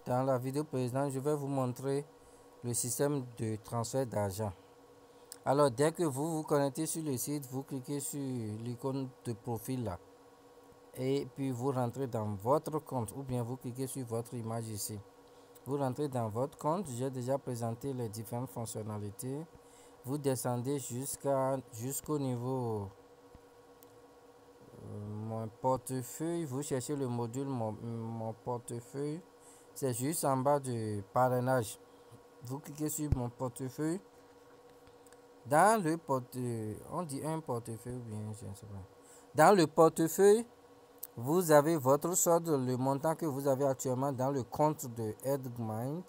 Dans la vidéo précédente, je vais vous montrer le système de transfert d'argent. Alors, dès que vous vous connectez sur le site, vous cliquez sur l'icône de profil là. Et puis vous rentrez dans votre compte ou bien vous cliquez sur votre image ici. Vous rentrez dans votre compte. J'ai déjà présenté les différentes fonctionnalités. Vous descendez jusqu'au niveau mon portefeuille. Vous cherchez le module mon portefeuille. C'est juste en bas du parrainage. Vous cliquez sur mon portefeuille. Dans le portefeuille, on dit un portefeuille ou bien je ne sais pas. Dans le portefeuille, vous avez votre solde, le montant que vous avez actuellement dans le compte de HeadMind.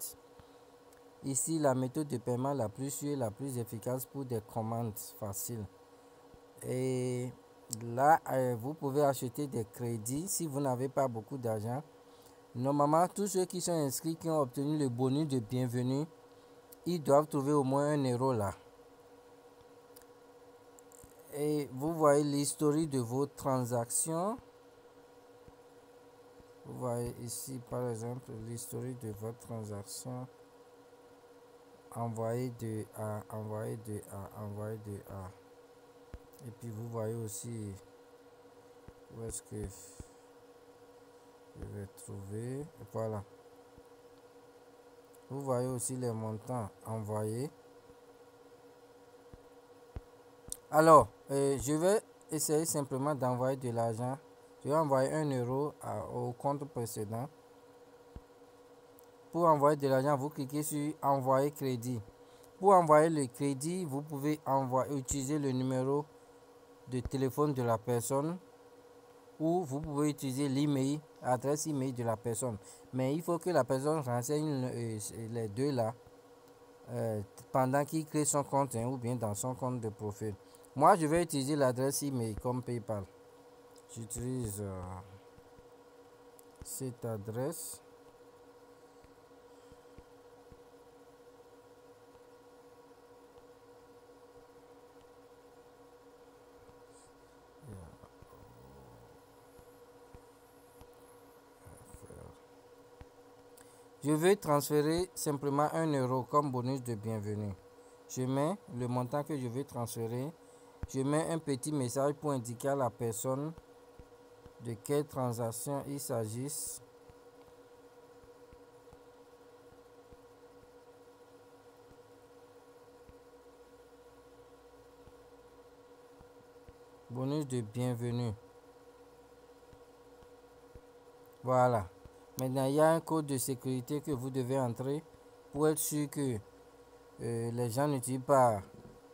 Ici, la méthode de paiement la plus sûre et la plus efficace pour des commandes faciles. Et là, vous pouvez acheter des crédits si vous n'avez pas beaucoup d'argent. Normalement, tous ceux qui sont inscrits, qui ont obtenu le bonus de bienvenue, ils doivent trouver au moins 1 euro là. Et vous voyez l'historique de vos transactions. Vous voyez ici par exemple l'historique de votre transaction. Envoyé de A, envoyé de A, envoyé de A. Et puis vous voyez aussi où est-ce que je vais trouver. Voilà. Vous voyez aussi les montants envoyés. Alors, je vais essayer simplement d'envoyer de l'argent. Je vais envoyer 1 euro au compte précédent. Pour envoyer de l'argent, vous cliquez sur envoyer crédit. Pour envoyer le crédit, vous pouvez utiliser le numéro de téléphone de la personne ou vous pouvez utiliser l'email, adresse email de la personne. Mais il faut que la personne renseigne les deux là pendant qu'il crée son compte ou bien dans son compte de profil. Moi, je vais utiliser l'adresse email comme PayPal. J'utilise cette adresse. Je vais transférer simplement 1 euro comme bonus de bienvenue. Je mets le montant que je vais transférer. Je mets un petit message pour indiquer à la personne de quelle transaction il s'agisse. Bonus de bienvenue. Voilà. Maintenant, il y a un code de sécurité que vous devez entrer pour être sûr que les gens n'utilisent pas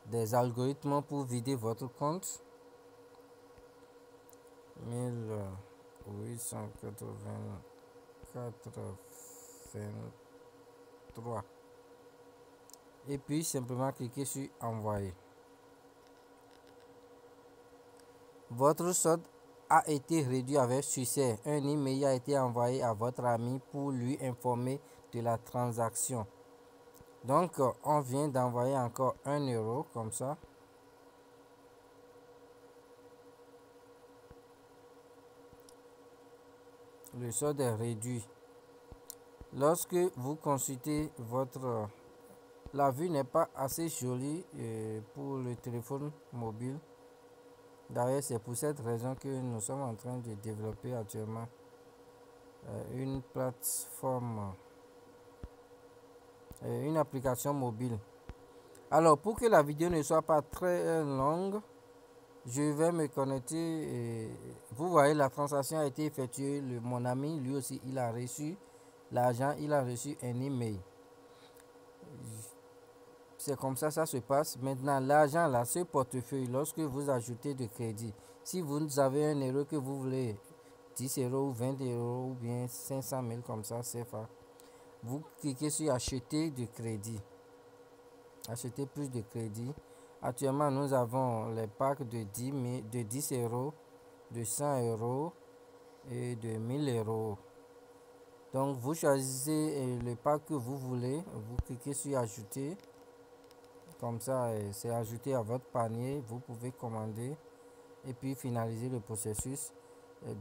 des algorithmes pour vider votre compte. 1883. Et puis simplement cliquer sur envoyer. Votre solde a été réduit avec succès. Un email a été envoyé à votre ami pour lui informer de la transaction. Donc, on vient d'envoyer encore 1 euro comme ça. Le solde est réduit. Lorsque vous consultez votre... La vue n'est pas assez jolie pour le téléphone mobile. D'ailleurs, c'est pour cette raison que nous sommes en train de développer actuellement une plateforme, une application mobile. Alors, pour que la vidéo ne soit pas très longue, je vais me connecter. Vous voyez, la transaction a été effectuée. Mon ami, lui aussi, il a reçu l'argent. Il a reçu un email. C'est comme ça se passe. Maintenant, l'argent, là, ce portefeuille, lorsque vous ajoutez de crédit, si vous avez un euro que vous voulez, 10 euros ou 20 euros ou bien 500 000 comme ça, CFA, vous cliquez sur acheter de crédit. Acheter plus de crédit. Actuellement, nous avons les packs de 10 euros, de 100 euros et de 1000 euros. Donc, vous choisissez le pack que vous voulez. Vous cliquez sur ajouter. Comme ça, c'est ajouté à votre panier. Vous pouvez commander et puis finaliser le processus.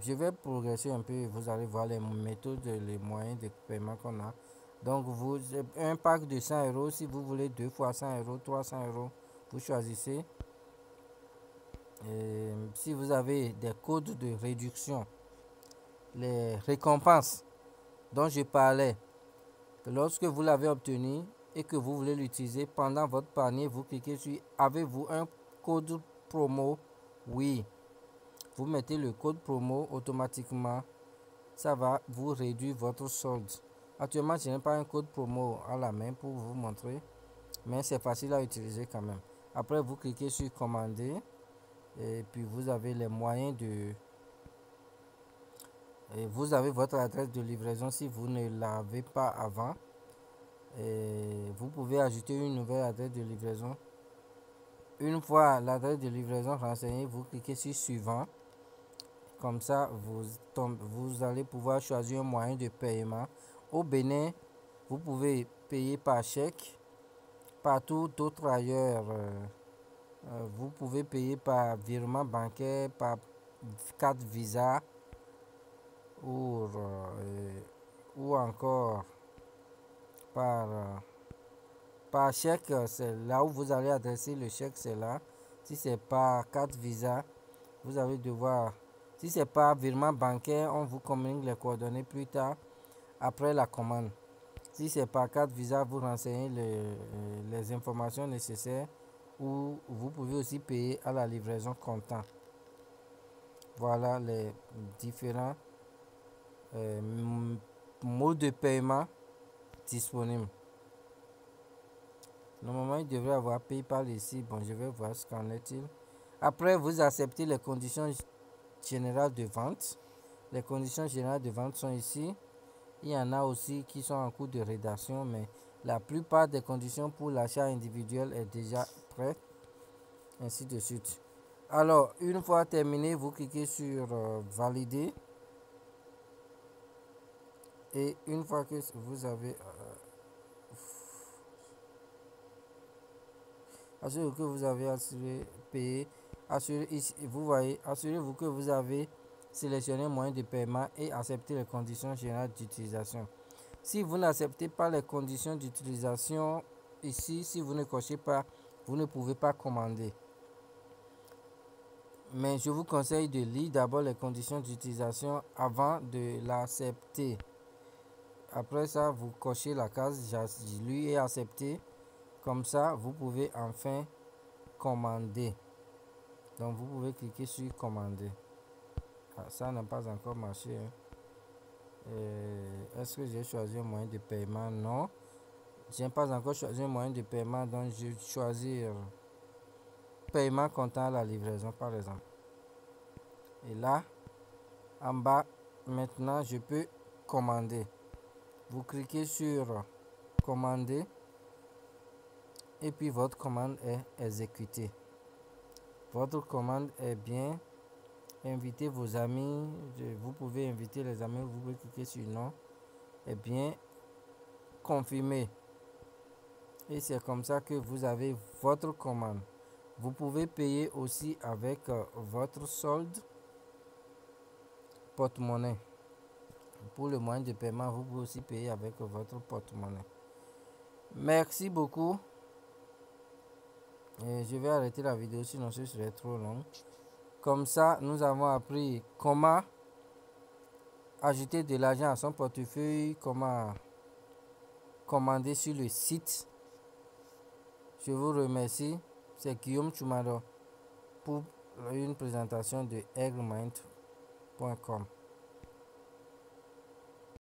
Je vais progresser un peu et vous allez voir les méthodes, les moyens de paiement qu'on a. Donc, un pack de 100 euros, si vous voulez 2 fois 100 euros, 300 euros, vous choisissez. Et si vous avez des codes de réduction, les récompenses dont je parlais, lorsque vous l'avez obtenu et que vous voulez l'utiliser pendant votre panier, vous cliquez sur avez-vous un code promo? Oui. Vous mettez le code promo automatiquement. Ça va vous réduire votre solde. Actuellement, je n'ai pas un code promo à la main pour vous montrer, mais c'est facile à utiliser quand même. Après, vous cliquez sur commander et puis vous avez les moyens de... Et vous avez votre adresse de livraison si vous ne l'avez pas avant. Et vous pouvez ajouter une nouvelle adresse de livraison. Une fois l'adresse de livraison renseignée, vous cliquez sur suivant. Comme ça, vous allez pouvoir choisir un moyen de paiement. Au Bénin, vous pouvez payer par chèque. Partout d'autres ailleurs, vous pouvez payer par virement bancaire, par carte Visa ou encore par, par chèque. C'est là où vous allez adresser le chèque, c'est là. Si c'est par carte Visa, vous allez devoir... Si c'est pas virement bancaire, on vous communique les coordonnées plus tard après la commande. Si c'est par carte Visa, vous renseignez les informations nécessaires ou vous pouvez aussi payer à la livraison comptant. Voilà les différents modes de paiement disponibles. Normalement, il devrait avoir PayPal ici. Bon, je vais voir ce qu'en est-il. Après, vous acceptez les conditions générales de vente. Les conditions générales de vente sont ici. Il y en a aussi qui sont en cours de rédaction, mais la plupart des conditions pour l'achat individuel est déjà prête, ainsi de suite. Alors, une fois terminé, vous cliquez sur valider. Et une fois que vous avez assurez-vous que vous avez payé, vous voyez, assurez-vous que vous avez sélectionné le moyen de paiement et accepté les conditions générales d'utilisation. Si vous n'acceptez pas les conditions d'utilisation ici, si vous ne cochez pas, vous ne pouvez pas commander. Mais je vous conseille de lire d'abord les conditions d'utilisation avant de l'accepter. Après ça, vous cochez la case j'ai lu et accepté. Comme ça, vous pouvez enfin commander. Donc, vous pouvez cliquer sur commander. Ah, ça n'a pas encore marché. Est-ce que j'ai choisi un moyen de paiement? Non. Je n'ai pas encore choisi un moyen de paiement. Donc, je vais choisir paiement comptant à la livraison, par exemple. Et là, en bas, maintenant, je peux commander. Vous cliquez sur commander. Et puis, votre commande est exécutée. Votre commande est bien. Invitez vos amis. Vous pouvez inviter les amis. Vous pouvez cliquer sur non. Est bien confirmé. Et c'est comme ça que vous avez votre commande. Vous pouvez payer aussi avec votre solde porte-monnaie. Pour le moyen de paiement, vous pouvez aussi payer avec votre porte-monnaie. Merci beaucoup. Et je vais arrêter la vidéo sinon ce serait trop long. Comme ça, nous avons appris comment ajouter de l'argent à son portefeuille, comment commander sur le site. Je vous remercie. C'est Guillaume Chumado pour une présentation de aiglemind.com.